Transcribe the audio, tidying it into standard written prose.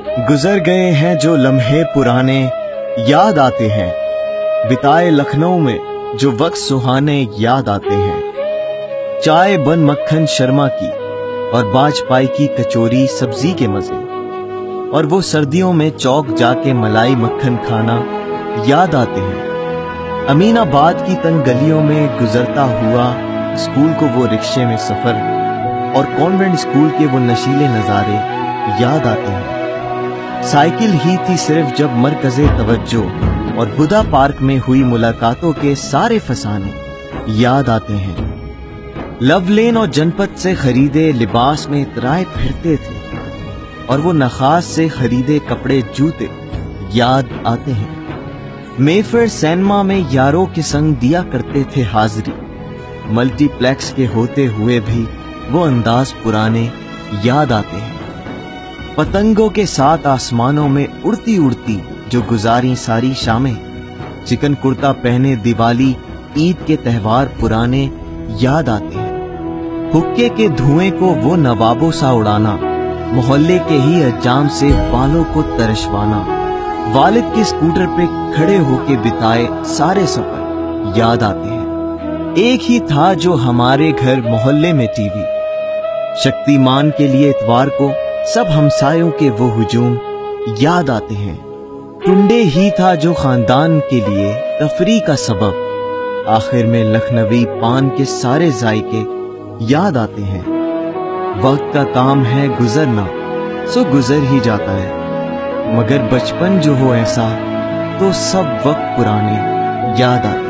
गुजर गए हैं जो लम्हे पुराने याद आते हैं, बिताए लखनऊ में जो वक्त सुहाने याद आते हैं। चाय बन मक्खन शर्मा की और बाजपाई की कचौरी सब्जी के मजे, और वो सर्दियों में चौक जाके मलाई मक्खन खाना याद आते हैं। अमीनाबाद की तंग गलियों में गुजरता हुआ स्कूल को वो रिक्शे में सफर और कॉन्वेंट स्कूल के वो नशीले नज़ारे याद आते हैं। साइकिल ही थी सिर्फ जब मरकज़े तवज्जो और बुधा पार्क में हुई मुलाकातों के सारे फसाने याद आते हैं। लव लेन और जनपद से खरीदे लिबास में इतराए फिरते थे, और वो नखास से खरीदे कपड़े जूते याद आते हैं। मेफेयर सिनेमा में यारों के संग दिया करते थे हाजिरी, मल्टीप्लेक्स के होते हुए भी वो अंदाज पुराने याद आते हैं। पतंगों के साथ आसमानों में उड़ती उड़ती जो गुजारी सारी शामें, चिकन कुर्ता पहने दिवाली ईद के त्यौहार पुराने याद आते हैं। हुक्के के धुएं को वो नवाबों सा उड़ाना, मोहल्ले के ही अज्जाम से बालों को तरशवाना, वालिद के स्कूटर पे खड़े होके बिताए सारे सफर याद आते हैं। एक ही था जो हमारे घर मोहल्ले में टीवी, शक्तिमान के लिए इतवार को सब हमसायों के वो हुजूम याद आते हैं। टुंडे ही था जो खानदान के लिए तफरी का सबब, आखिर में लखनवी पान के सारे जायके याद आते हैं। वक्त का काम है गुजरना, सो गुजर ही जाता है, मगर बचपन जो हो ऐसा तो सब वक्त पुराने याद आते हैं।